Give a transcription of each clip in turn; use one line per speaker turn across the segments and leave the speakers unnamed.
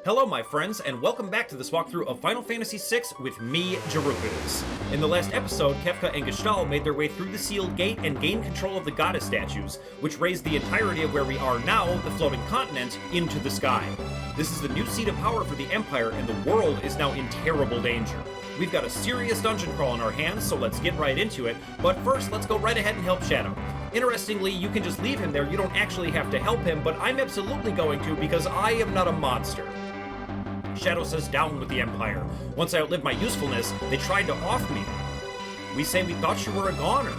Hello my friends, and welcome back to this walkthrough of Final Fantasy VI with me, jrpg. In the last episode, Kefka and Gestahl made their way through the sealed gate and gained control of the goddess statues, which raised the entirety of where we are now, the floating continent, into the sky. This is the new seat of power for the Empire, and the world is now in terrible danger. We've got a serious dungeon crawl in our hands, so let's get right into it, but first let's go right ahead and help Shadow. Interestingly, you can just leave him there, you don't actually have to help him, but I'm absolutely going to because I am not a monster. Shadow says down with the Empire. Once I outlived my usefulness, they tried to off me. We say we thought you were a goner.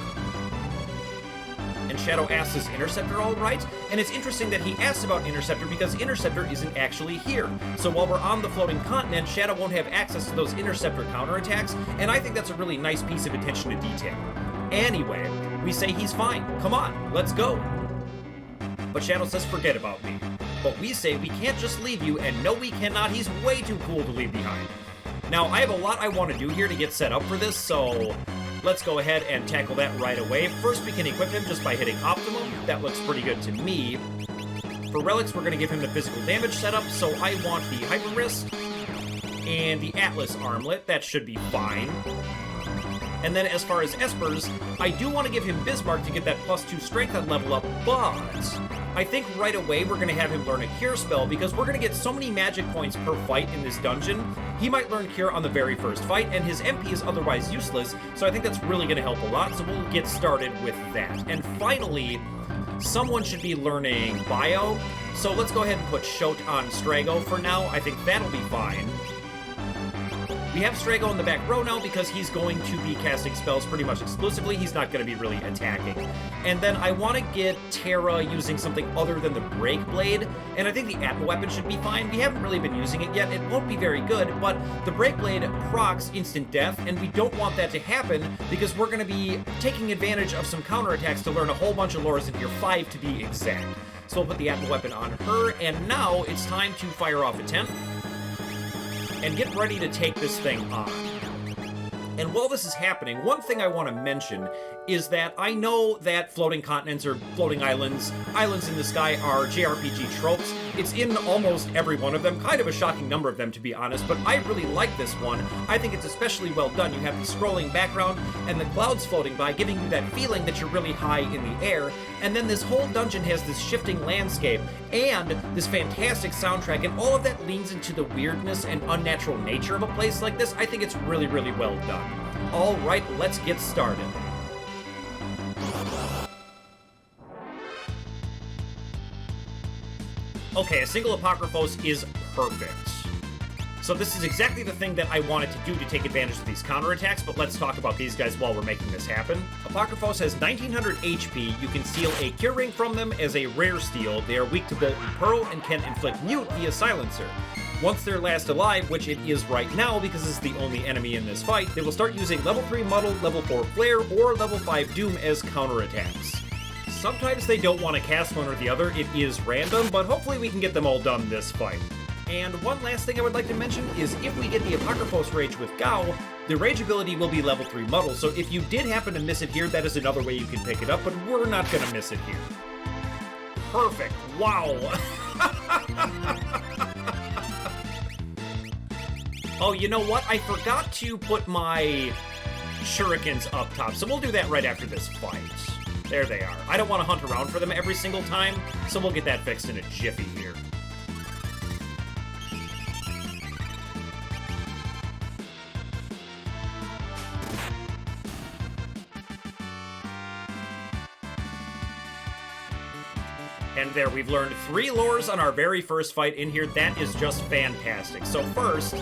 And Shadow asks, is Interceptor all right? And it's interesting that he asks about Interceptor because Interceptor isn't actually here. So while we're on the floating continent, Shadow won't have access to those Interceptor counterattacks, and I think that's a really nice piece of attention to detail. Anyway, we say he's fine. Come on, let's go. But Shadow says forget about me. But we say we can't just leave you, and no we cannot, he's way too cool to leave behind. Now, I have a lot I want to do here to get set up for this, so let's go ahead and tackle that right away. First, we can equip him just by hitting Optimum. That looks pretty good to me. For relics, we're going to give him the physical damage setup, so I want the Hyper Wrist and the Atlas Armlet. That should be fine. And then as far as Espers, I do want to give him Bismarck to get that +2 strength on level up, but I think right away we're going to have him learn a Cure spell because we're going to get so many magic points per fight in this dungeon. He might learn Cure on the very first fight, and his MP is otherwise useless, so I think that's really going to help a lot, so we'll get started with that. And finally, someone should be learning Bio, so let's go ahead and put Shote on Strago for now. I think that'll be fine. We have Strago in the back row now because he's going to be casting spells pretty much exclusively. He's not going to be really attacking. And then I want to get Terra using something other than the Break Blade, and I think the Atma Weapon should be fine. We haven't really been using it yet. It won't be very good, but the Break Blade procs instant death, and we don't want that to happen because we're going to be taking advantage of some counterattacks to learn a whole bunch of lores in Tier 5 to be exact. So we'll put the Atma Weapon on her, and now it's time to fire off a 10. And get ready to take this thing on. And while this is happening, one thing I want to mention is that I know that floating continents or floating islands in the sky are JRPG tropes. It's in almost every one of them, kind of a shocking number of them to be honest, but I really like this one. I think it's especially well done. You have the scrolling background and the clouds floating by, giving you that feeling that you're really high in the air, and then this whole dungeon has this shifting landscape and this fantastic soundtrack, and all of that leans into the weirdness and unnatural nature of a place like this. I think it's really, really well done. All right, let's get started. Okay, a single Apocryphos is perfect. So this is exactly the thing that I wanted to do to take advantage of these counterattacks, but let's talk about these guys while we're making this happen. Apocryphos has 1900 HP. You can steal a Cure Ring from them as a rare steal. They are weak to Bolt and Pearl and can inflict Mute via Silencer. Once they're last alive, which it is right now because it's the only enemy in this fight, they will start using level 3 Muddle, level 4 Flare, or level 5 Doom as counterattacks. Sometimes they don't want to cast one or the other, it is random, but hopefully we can get them all done this fight. And one last thing I would like to mention is if we get the Apocryphos Rage with Gao, the Rage ability will be level 3 Muddle, so if you did happen to miss it here, that is another way you can pick it up, but we're not going to miss it here. Perfect. Wow. Oh, you know what? I forgot to put my shurikens up top, so we'll do that right after this fight. There they are. I don't want to hunt around for them every single time, so we'll get that fixed in a jiffy here. And there, we've learned 3 lores on our very first fight in here. That is just fantastic. So first,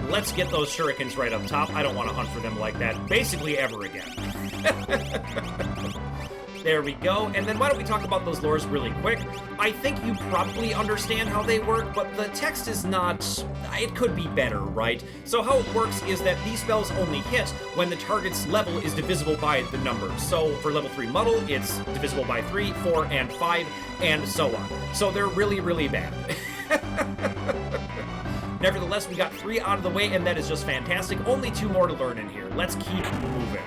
let's get those shurikens right up top. I don't want to hunt for them like that, basically ever again. There we go. And then why don't we talk about those lores really quick? I think you probably understand how they work, but the text is not... It could be better, right? So how it works is that these spells only hit when the target's level is divisible by the numbers. So for level 3 Muddle, it's divisible by 3, 4, and 5, and so on. So they're really, really bad. Nevertheless, we got 3 out of the way, and that is just fantastic. Only 2 more to learn in here. Let's keep moving.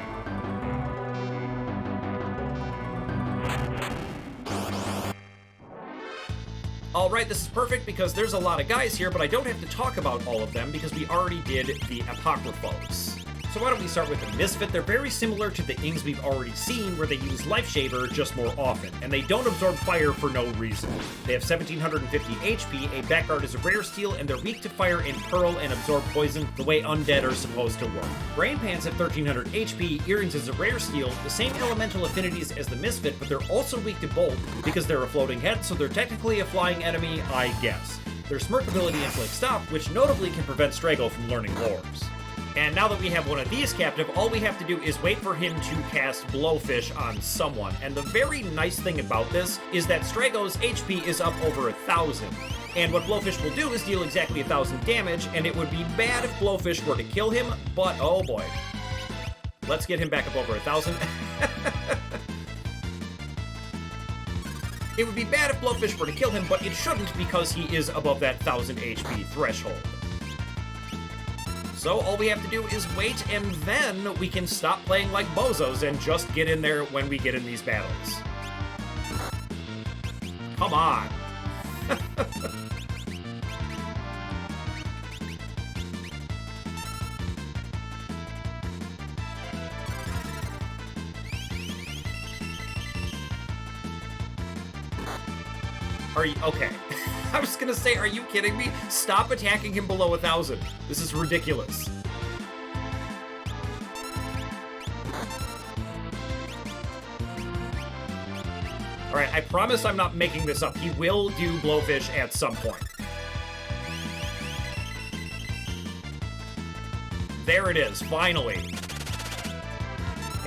Alright, this is perfect because there's a lot of guys here, but I don't have to talk about all of them because we already did the Apocryphos. So why don't we start with the Misfit? They're very similar to the Ings we've already seen, where they use Life Shaver just more often, and they don't absorb fire for no reason. They have 1750 HP, a backguard is a rare steal, and they're weak to fire and Pearl and absorb poison the way undead are supposed to work. Brain Pants have 1300 HP, Earrings is a rare steal, the same elemental affinities as the Misfit, but they're also weak to Bolt because they're a floating head, so they're technically a flying enemy, I guess. Their Smirk ability inflicts Stop, which notably can prevent Strago from learning Orbs. And now that we have one of these captive, all we have to do is wait for him to cast Blowfish on someone. And the very nice thing about this is that Strago's HP is up over 1,000. And what Blowfish will do is deal exactly 1,000 damage, and it would be bad if Blowfish were to kill him, but oh boy. Let's get him back up over 1,000. It would be bad if Blowfish were to kill him, but it shouldn't because he is above that 1,000 HP threshold. So all we have to do is wait, and then we can stop playing like bozos and just get in there when we get in these battles. Come on. Are you okay? I was gonna say, are you kidding me? Stop attacking him below 1,000. This is ridiculous. Alright, I promise I'm not making this up. He will do Blowfish at some point. There it is, finally.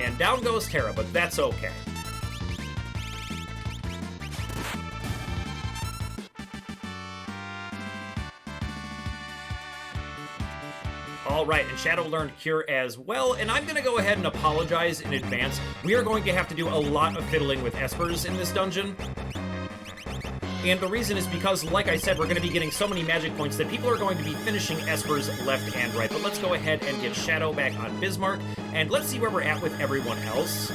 And down goes Terra, but that's okay. Alright, and Shadow learned Cure as well, and I'm gonna go ahead and apologize in advance. We are going to have to do a lot of fiddling with Espers in this dungeon. And the reason is because, like I said, we're going to be getting so many magic points that people are going to be finishing Espers left and right. But let's go ahead and get Shadow back on Bismarck, and let's see where we're at with everyone else.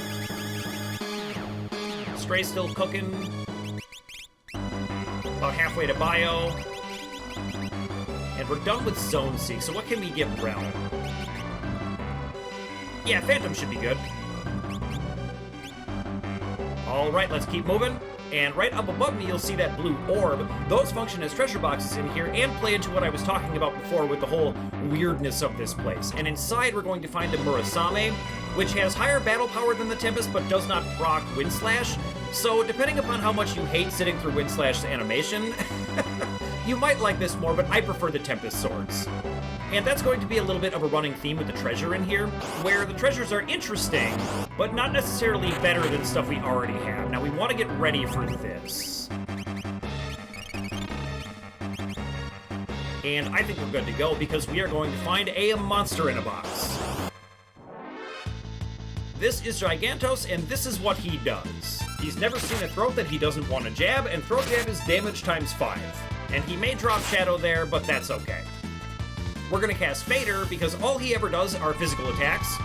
Stray still cooking. About halfway to Bio. And we're done with Zone Seek, so what can we get Realm? Yeah, Phantom should be good. Alright, let's keep moving. And right up above me, you'll see that blue orb. Those function as treasure boxes in here and play into what I was talking about before with the whole weirdness of this place. And inside, we're going to find a Murasame, which has higher battle power than the Tempest, but does not proc Wind Slash. So depending upon how much you hate sitting through Wind Slash's animation, you might like this more, but I prefer the Tempest swords. And that's going to be a little bit of a running theme with the treasure in here, where the treasures are interesting, but not necessarily better than stuff we already have. Now, we want to get ready for this. And I think we're good to go, because we are going to find a monster in a box. This is Gigantos, and this is what he does. He's never seen a throat that he doesn't want to jab, and throat jab is damage times 5. And he may drop Shadow there, but that's okay. We're going to cast Fader, because all he ever does are physical attacks,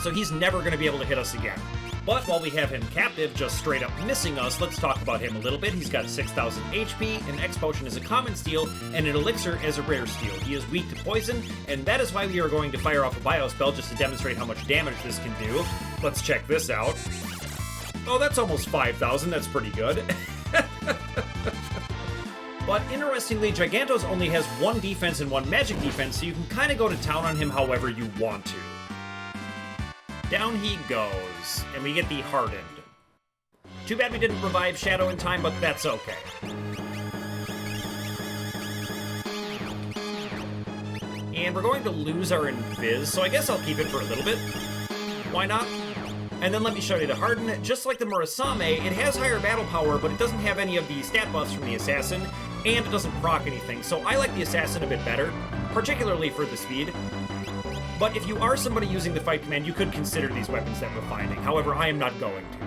so he's never going to be able to hit us again. But while we have him captive, just straight up missing us, let's talk about him a little bit. He's got 6,000 HP, an X Potion is a common steal, and an Elixir as a rare steal. He is weak to poison, and that is why we are going to fire off a Bio Spell just to demonstrate how much damage this can do. Let's check this out. Oh, that's almost 5,000, that's pretty good. But interestingly, Gigantos only has 1 defense and 1 magic defense, so you can kind of go to town on him however you want to. Down he goes, and we get the Hardened. Too bad we didn't revive Shadow in time, but that's okay. And we're going to lose our Invis, so I guess I'll keep it for a little bit. Why not? And then let me show you the Harden. Just like the Murasame, it has higher battle power, but it doesn't have any of the stat buffs from the Assassin, and it doesn't proc anything, so I like the Assassin a bit better, particularly for the speed. But if you are somebody using the fight command, you could consider these weapons that we're finding. However, I am not going to.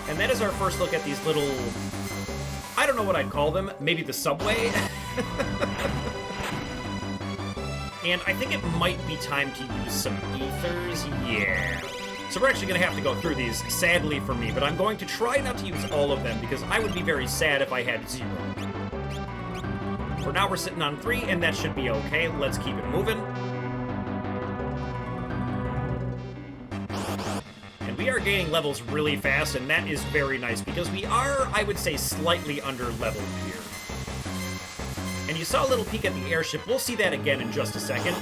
And that is our first look at these little... I don't know what I'd call them. Maybe the subway? And I think it might be time to use some ethers. Yeah. So we're actually going to have to go through these, sadly for me, but I'm going to try not to use all of them because I would be very sad if I had 0. For now, we're sitting on 3, and that should be okay. Let's keep it moving. And we are gaining levels really fast, and that is very nice because we are, I would say, slightly under-leveled here. And you saw a little peek at the airship. We'll see that again in just a second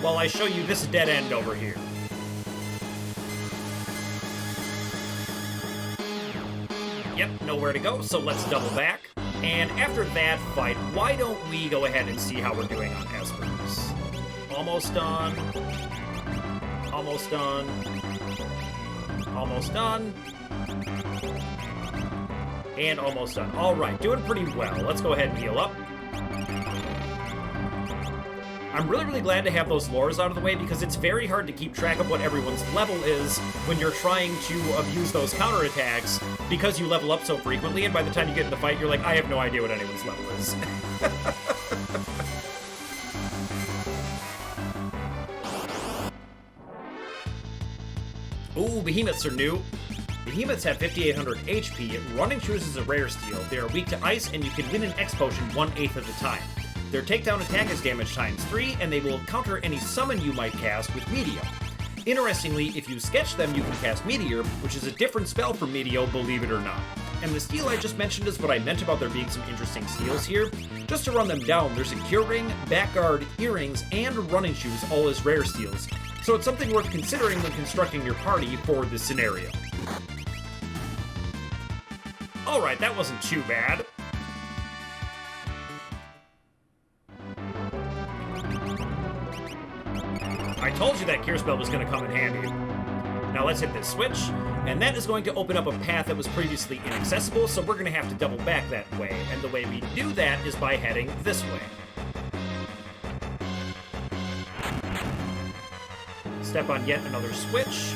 while I show you this dead end over here. Yep, nowhere to go, so let's double back. And after that fight, why don't we go ahead and see how we're doing on Espers? Almost done. Almost done. Almost done. And almost done. All right, doing pretty well. Let's go ahead and heal up. I'm really glad to have those lures out of the way because it's very hard to keep track of what everyone's level is when you're trying to abuse those counterattacks because you level up so frequently, and by the time you get in the fight, you're like, I have no idea what anyone's level is. Ooh, behemoths are new. Behemoths have 5,800 HP. Running shoes is a rare steal. They are weak to ice, and you can win an X potion 1/8 of the time. Their takedown attack is damage times 3, and they will counter any summon you might cast with Meteor. Interestingly, if you sketch them, you can cast Meteor, which is a different spell from Meteor, believe it or not. And the steal I just mentioned is what I meant about there being some interesting steals here. Just to run them down, there's a Cure Ring, Back Guard, Earrings, and Running Shoes, all as rare steals. So it's something worth considering when constructing your party for this scenario. Alright, that wasn't too bad. I told you that cure spell was going to come in handy. Now let's hit this switch, and that is going to open up a path that was previously inaccessible, so we're going to have to double back that way, and the way we do that is by heading this way. Step on yet another switch.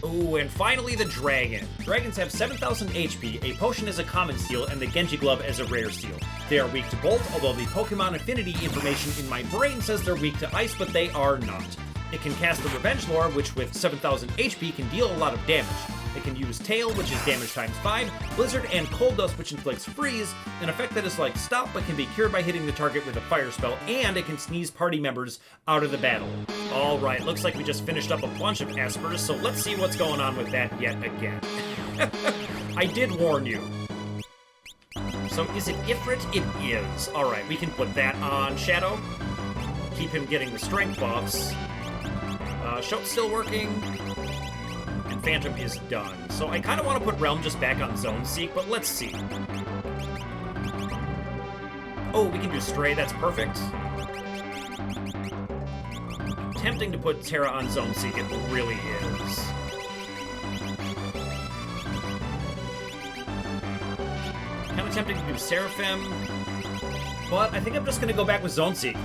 Ooh, and finally the dragon. Dragons have 7,000 HP, a potion is a common steal, and the Genji Glove as a rare steal. They are weak to bolt, although the Pokemon affinity information in my brain says they're weak to ice, but they are not. It can cast the Revenge Lore, which with 7,000 HP can deal a lot of damage. It can use Tail, which is damage times 5, Blizzard, and Cold Dust, which inflicts freeze, an effect that is like Stop, but can be cured by hitting the target with a fire spell, and it can sneeze party members out of the battle. Alright, looks like we just finished up a bunch of Espers, so let's see what's going on with that yet again. I did warn you. So is it Ifrit? It is. Alright, we can put that on Shadow. Keep him getting the strength buffs. Shote's still working. And Phantom is done. So I kind of want to put Realm just back on Zone Seek, but let's see. Oh, we can do Stray, that's perfect. Tempting to put Terra on Zone Seek, it really is. Kind of tempting to do Seraphim, but I think I'm just going to go back with Zone Seek.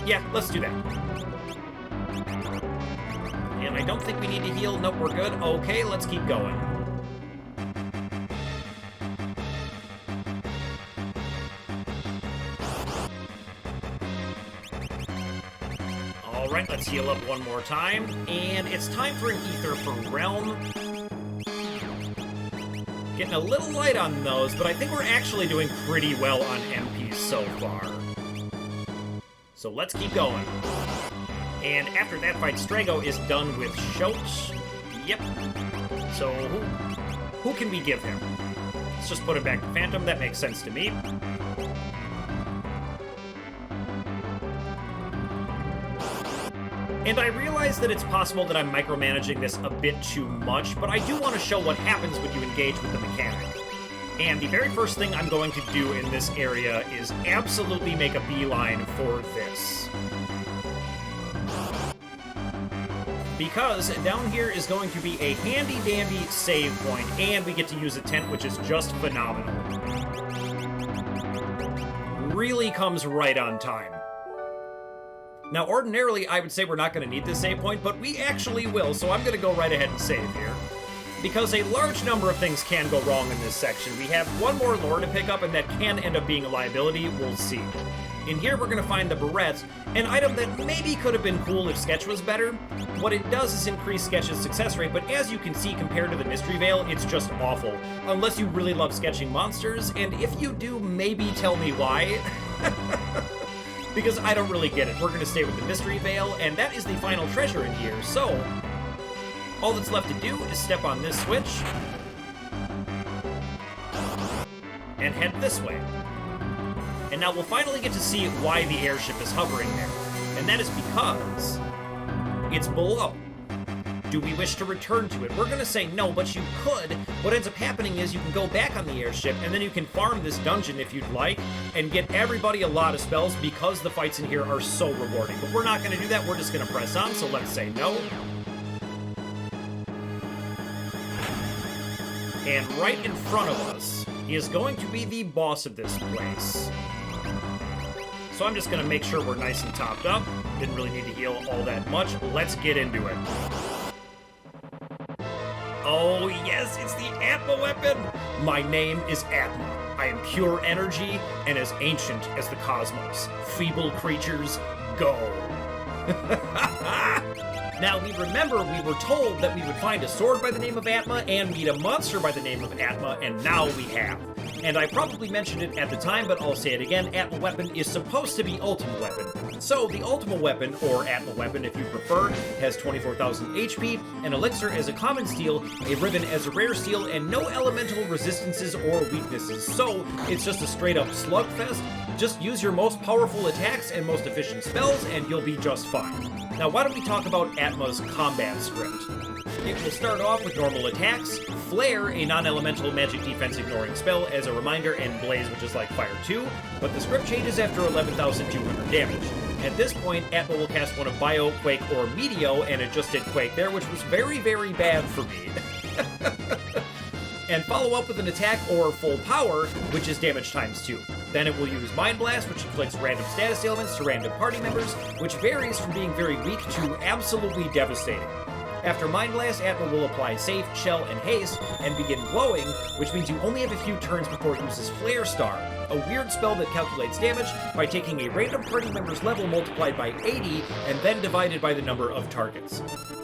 Yeah, let's do that. And I don't think we need to heal. Nope, we're good. Okay, let's keep going. Alright, let's heal up one more time. And it's time for an Ether for Realm. Getting a little light on those, but I think we're actually doing pretty well on MPs so far. So let's keep going. And after that fight, Strago is done with Shote. Yep. So who can we give him? Let's just put him back to Phantom. That makes sense to me. And I realize that it's possible that I'm micromanaging this a bit too much, but I do want to show what happens when you engage with the mechanic. And the very first thing I'm going to do in this area is absolutely make a beeline for this. Because down here is going to be a handy-dandy save point, and we get to use a tent, which is just phenomenal. Really comes right on time. Now, ordinarily, I would say we're not going to need this save point, but we actually will, so I'm going to go right ahead and save here. Because a large number of things can go wrong in this section. We have one more lore to pick up, and that can end up being a liability. We'll see. In here we're gonna find the barrettes, an item that maybe could have been cool if Sketch was better. What it does is increase Sketch's success rate, but as you can see compared to the Mystery Veil, it's just awful. Unless you really love sketching monsters, and if you do, maybe tell me why. Because I don't really get it. We're gonna stay with the Mystery Veil, and that is the final treasure in here, so all that's left to do is step on this switch and head this way. And now we'll finally get to see why the airship is hovering there. And that is because it's below. Do we wish to return to it? We're gonna say no, but you could. What ends up happening is you can go back on the airship, and then you can farm this dungeon if you'd like, and get everybody a lot of spells because the fights in here are so rewarding. But we're not gonna do that, we're just gonna press on, so let's say no. And right in front of us is going to be the boss of this place. So I'm just gonna make sure we're nice and topped up. Didn't really need to heal all that much. Let's get into it. Oh yes, it's the Atma weapon! My name is Atma. I am pure energy and as ancient as the cosmos. Feeble creatures, go! Now, we were told that we would find a sword by the name of Atma and meet a monster by the name of Atma, and now we have. And I probably mentioned it at the time, but I'll say it again, Atma weapon is supposed to be ultimate weapon. So, the ultimate weapon, or Atma weapon if you prefer, has 24,000 HP, an elixir as a common steel, a ribbon as a rare steel, and no elemental resistances or weaknesses. So, it's just a straight up slugfest. Just use your most powerful attacks and most efficient spells, and you'll be just fine. Now, why don't we talk about Atma's combat script? It will start off with normal attacks, Flare, a non-elemental magic defense ignoring spell as a reminder, and Blaze, which is like Fire 2, but the script changes after 11,200 damage. At this point, Atma will cast one of Bio, Quake, or Meteo, and it just did Quake there, which was very, very bad for me. And follow up with an attack or full power, which is damage times 2. Then it will use Mind Blast, which inflicts random status ailments to random party members, which varies from being very weak to absolutely devastating. After Mind Blast, Atma will apply Safe, Shell, and Haste, and begin glowing, which means you only have a few turns before it uses Flare Star, a weird spell that calculates damage by taking a random party member's level multiplied by 80, and then divided by the number of targets.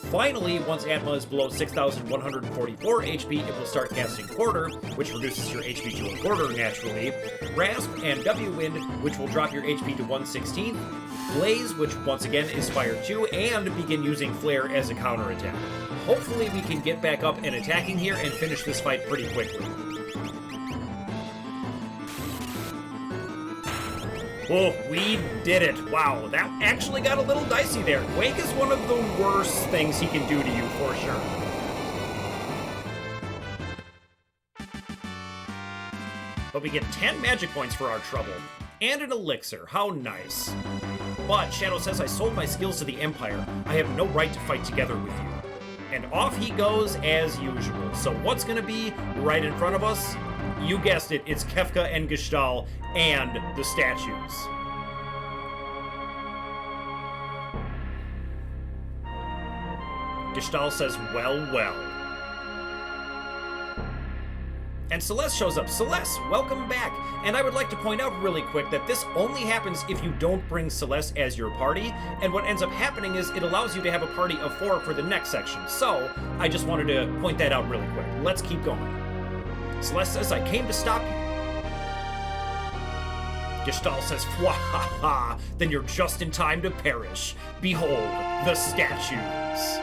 Finally, once Atma is below 6,144 HP, it will start casting Quarter, which reduces your HP to a quarter naturally, Rasp and W-Wind, which will drop your HP to 1/16, Blaze, which once again is Fire 2, and begin using Flare as a counterattack. Hopefully we can get back up and attacking here and finish this fight pretty quickly. Oh, we did it. Wow, that actually got a little dicey there. Quake is one of the worst things he can do to you, for sure. But we get 10 magic points for our trouble. And an elixir. How nice. But Shadow says I sold my skills to the Empire. I have no right to fight together with you. And off he goes as usual. So what's gonna be right in front of us? You guessed it, it's Kefka and Gestahl and the statues. Gestahl says, well, well. And Celeste shows up. Celeste, welcome back. And I would like to point out really quick that this only happens if you don't bring Celeste as your party, and what ends up happening is it allows you to have a party of 4 for the next section. So, I just wanted to point that out really quick. Let's keep going. Celeste says, I came to stop you. Gestahl says, Fwahaha, then you're just in time to perish. Behold, the statues.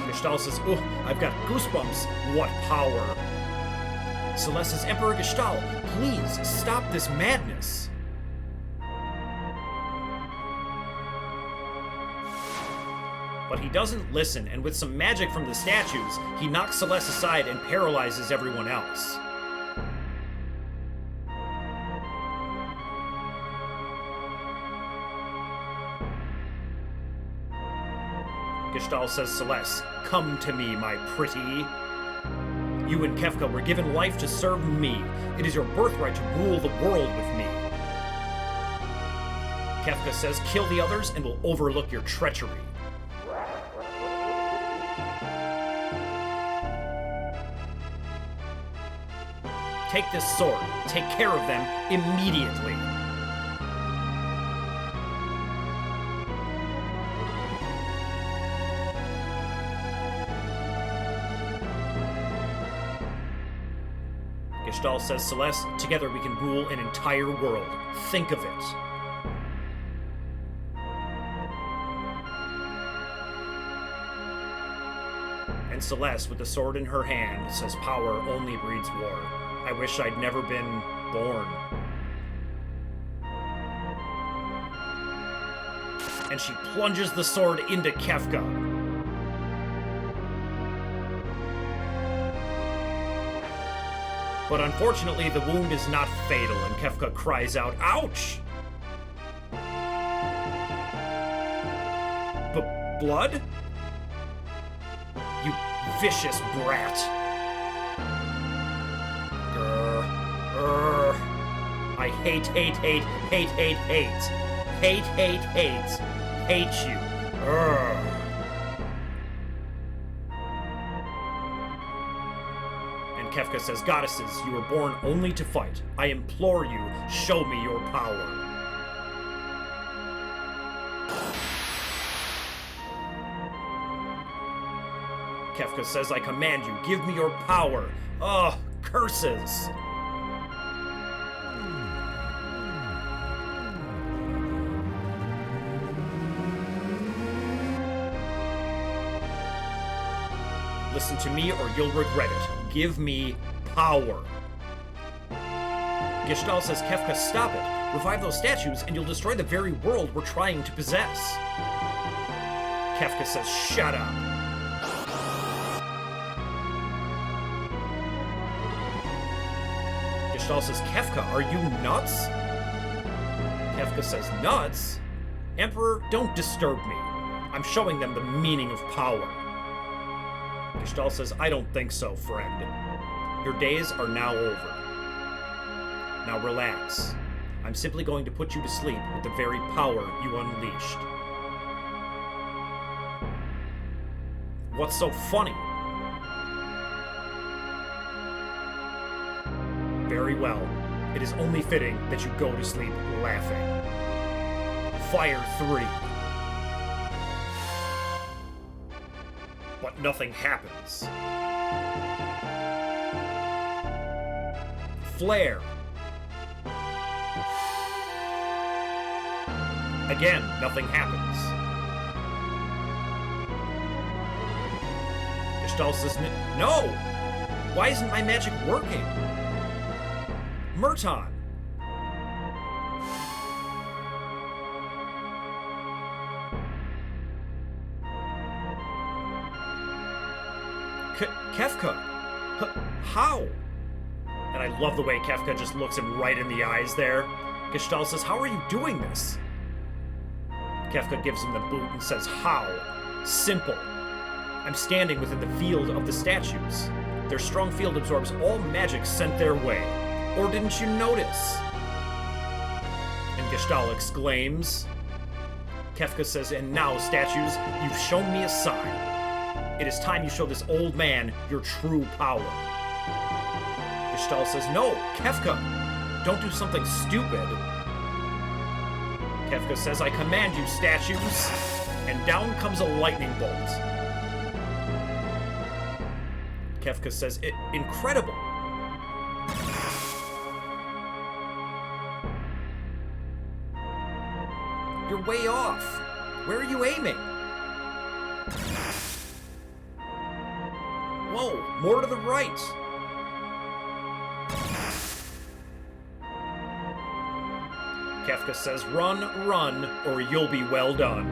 Gestahl says, oh, I've got goosebumps. What power. Celeste says, Emperor Gestahl, please stop this madness. But he doesn't listen, and with some magic from the statues, he knocks Celeste aside and paralyzes everyone else. Gestahl says, Celeste, come to me, my pretty. You and Kefka were given life to serve me. It is your birthright to rule the world with me. Kefka says, kill the others and we'll overlook your treachery. Take this sword. Take care of them immediately. Gestahl says, Celeste, together we can rule an entire world. Think of it. And Celeste, with the sword in her hand, says power only breeds war. I wish I'd never been born. And she plunges the sword into Kefka. But unfortunately, the wound is not fatal, and Kefka cries out, ouch! Blood? You vicious brat. I hate you. And Kefka says, Goddesses, you were born only to fight. I implore you, show me your power. Kefka says, I command you, give me your power. Ugh, curses. Listen to me or you'll regret it. Give me power. Gestahl says, Kefka, stop it. Revive those statues and you'll destroy the very world we're trying to possess. Kefka says, shut up. Gestahl says, Kefka, are you nuts? Kefka says, nuts? Emperor, don't disturb me. I'm showing them the meaning of power. Gestahl says, I don't think so, friend. Your days are now over. Now relax. I'm simply going to put you to sleep with the very power you unleashed. What's so funny? Very well. It is only fitting that you go to sleep laughing. Fire 3. But nothing happens. Flare. Again, nothing happens. Gestahl says, no! Why isn't my magic working? Merton! Kefka! How? And I love the way Kefka just looks him right in the eyes there. Gestahl says, how are you doing this? Kefka gives him the boot and says, how? Simple. I'm standing within the field of the statues. Their strong field absorbs all magic sent their way. Or didn't you notice? And Gestahl exclaims. Kefka says, and now, statues, you've shown me a sign. It is time you show this old man your true power. Gestahl says, no, Kefka, don't do something stupid. Kefka says, I command you, statues. And down comes a lightning bolt. Kefka says, incredible. You're way off. Where are you aiming? Whoa, more to the right. Kefka says, run, run, or you'll be well done.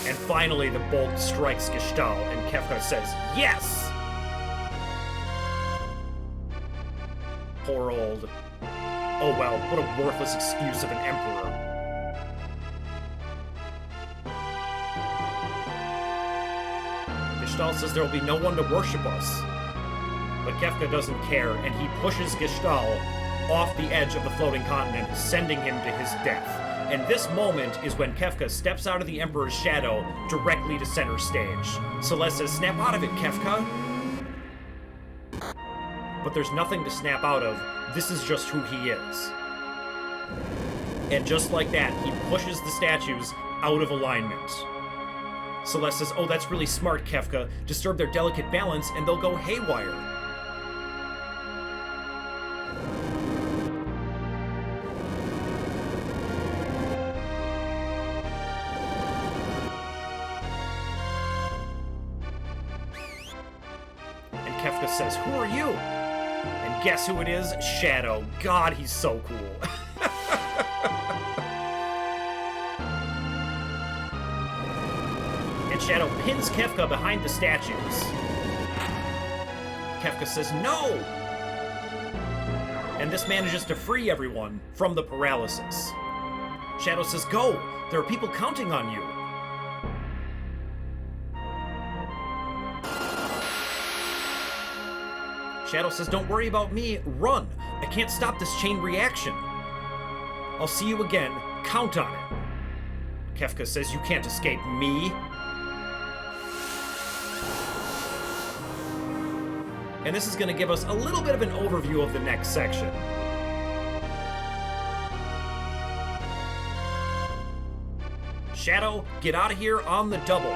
And finally, the bolt strikes Gestahl, and Kefka says, yes! Poor old... Oh well, what a worthless excuse of an emperor. Gestahl says there will be no one to worship us. But Kefka doesn't care, and he pushes Gestahl off the edge of the floating continent, sending him to his death. And this moment is when Kefka steps out of the Emperor's shadow directly to center stage. Celeste says, snap out of it, Kefka! but there's nothing to snap out of. This is just who he is. And just like that, he pushes the statues out of alignment. Celeste says, oh, that's really smart, Kefka. Disturb their delicate balance and they'll go haywire. And Kefka says, who are you? And guess who it is? Shadow. God, he's so cool. Shadow pins Kefka behind the statues. Kefka says, no! And this manages to free everyone from the paralysis. Shadow says, go! There are people counting on you. Shadow says, don't worry about me, run! I can't stop this chain reaction. I'll see you again, count on it. Kefka says, you can't escape me. And this is going to give us a little bit of an overview of the next section. Shadow, get out of here on the double.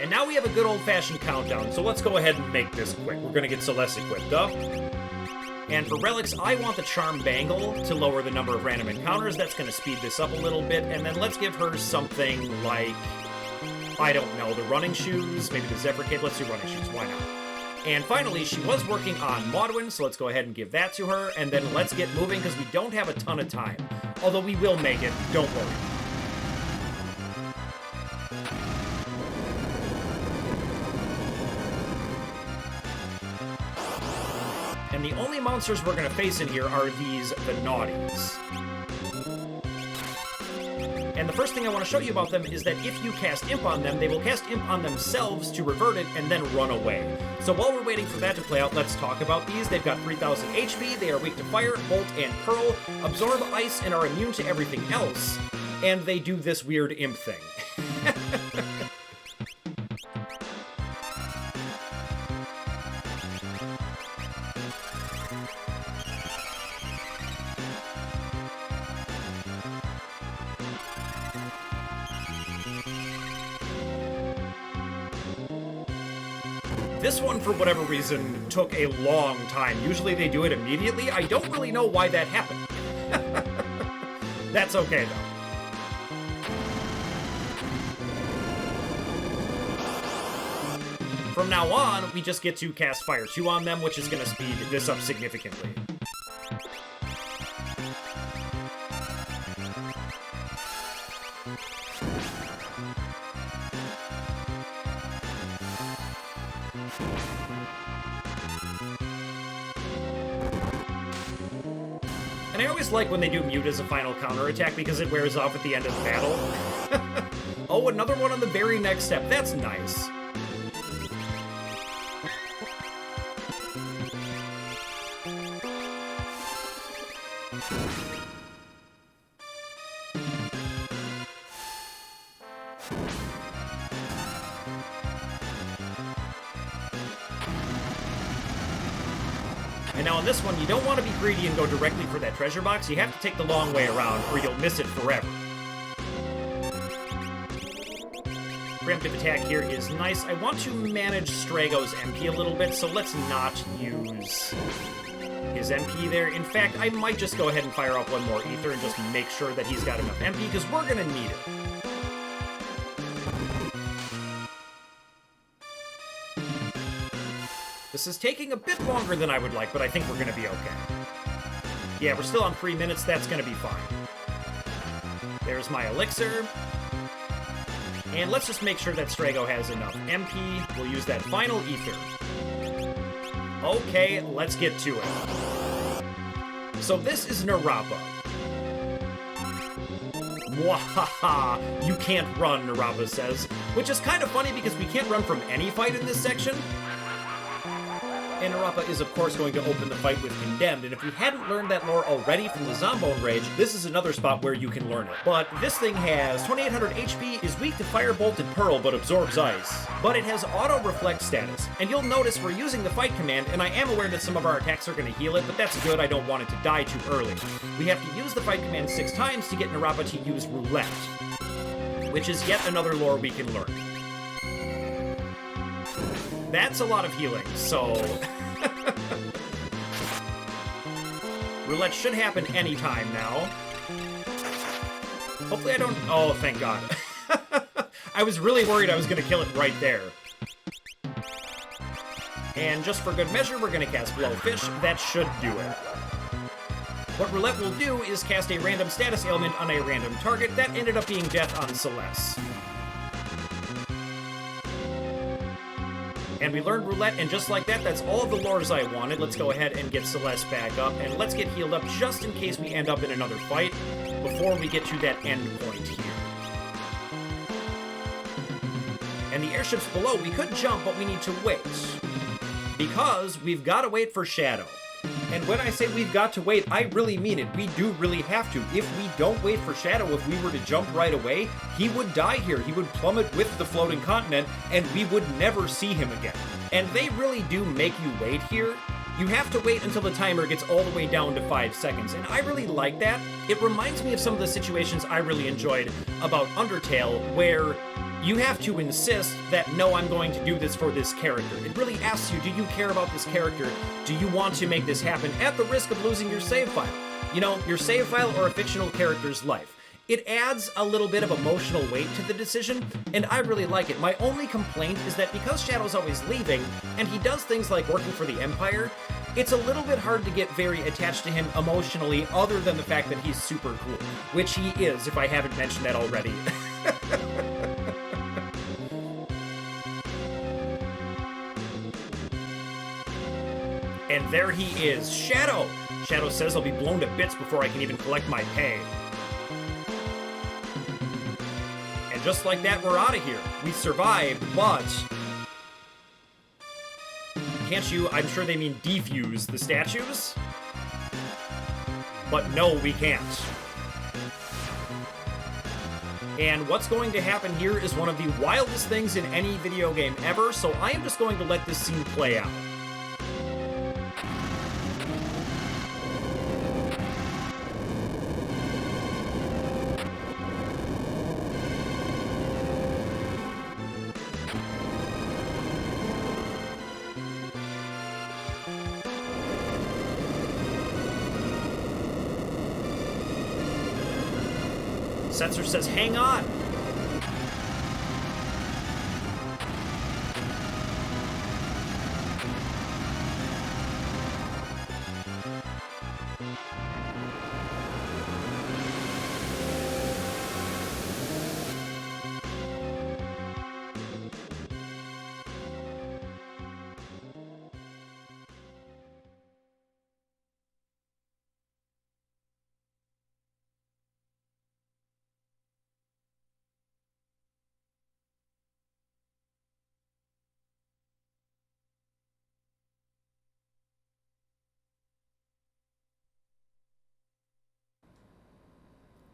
And now we have a good old-fashioned countdown, so let's go ahead and make this quick. We're going to get Celeste equipped up. And for relics, I want the Charm Bangle to lower the number of random encounters. That's going to speed this up a little bit. And then let's give her something like, I don't know, the running shoes, maybe the Zephyr Cape. Let's do running shoes, why not? And finally, she was working on Maudwin, so let's go ahead and give that to her, and then let's get moving because we don't have a ton of time. Although we will make it, don't worry. And the only monsters we're going to face in here are the Naughties. And the first thing I want to show you about them is that if you cast Imp on them, they will cast Imp on themselves to revert it and then run away. So while we're waiting for that to play out, let's talk about these. They've got 3,000 HP, they are weak to fire, bolt, and pearl, absorb ice, and are immune to everything else. And they do this weird Imp thing. This one, for whatever reason, took a long time. Usually they do it immediately. I don't really know why that happened. That's okay, though. From now on, we just get to cast Fire 2 on them, which is going to speed this up significantly. And I always like when they do mute as a final counterattack because it wears off at the end of the battle. Oh, another one on the very next step. That's nice. And now on this one, you don't want to be greedy and go directly for that treasure box. You have to take the long way around, or you'll miss it forever. Preemptive attack here is nice. I want to manage Strago's MP a little bit, so let's not use his MP there. In fact, I might just go ahead and fire up one more Ether and just make sure that he's got enough MP, because we're going to need it. This is taking a bit longer than I would like, but I think we're going to be okay. Yeah, we're still on 3 minutes. That's going to be fine. There's my elixir. And let's just make sure that Strago has enough MP. We'll use that final ether. Okay, let's get to it. So this is Narapa. Mwahaha! You can't run, Narapa says. Which is kind of funny because we can't run from any fight in this section. And Narapa is, of course, going to open the fight with Condemned, and if you hadn't learned that lore already from the Zombone Rage, this is another spot where you can learn it. But this thing has 2800 HP, is weak to Firebolt and Pearl, but absorbs ice. But it has auto-reflect status, and you'll notice we're using the fight command, and I am aware that some of our attacks are going to heal it, but that's good, I don't want it to die too early. We have to use the fight command 6 times to get Narapa to use Roulette, which is yet another lore we can learn. That's a lot of healing, so... Roulette should happen anytime now. Hopefully I don't... Oh, thank God. I was really worried I was going to kill it right there. And just for good measure, we're going to cast Blowfish. That should do it. What Roulette will do is cast a random status ailment on a random target. That ended up being Death on Celeste. And we learned Roulette, and just like that, that's all of the lores I wanted. Let's go ahead and get Celeste back up, and let's get healed up just in case we end up in another fight before we get to that end point here. And the airships below, we could jump, but we need to wait. Because we've got to wait for Shadow. And when I say we've got to wait, I really mean it. We do really have to. If we don't wait for Shadow, if we were to jump right away, he would die here. He would plummet with the floating continent, and we would never see him again. And they really do make you wait here. You have to wait until the timer gets all the way down to 5 seconds, and I really like that. It reminds me of some of the situations I really enjoyed about Undertale, where you have to insist that, no, I'm going to do this for this character. It really asks you, do you care about this character? Do you want to make this happen at the risk of losing your save file? You know, your save file or a fictional character's life. It adds a little bit of emotional weight to the decision, and I really like it. My only complaint is that because Shadow's always leaving, and he does things like working for the Empire, it's a little bit hard to get very attached to him emotionally, other than the fact that he's super cool. Which he is, if I haven't mentioned that already. And there he is, Shadow! Shadow says I'll be blown to bits before I can even collect my pay. And just like that, we're out of here. We survived, but... Can't you, I'm sure they mean defuse the statues? But no, we can't. And what's going to happen here is one of the wildest things in any video game ever, so I am just going to let this scene play out. Setzer says, hang on!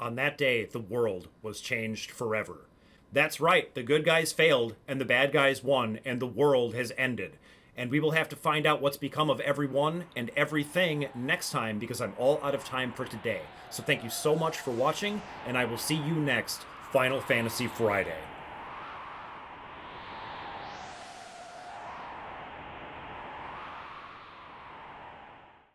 On that day, the world was changed forever. That's right, the good guys failed, and the bad guys won, and the world has ended. And we will have to find out what's become of everyone and everything next time, because I'm all out of time for today. So thank you so much for watching, and I will see you next Final Fantasy Friday.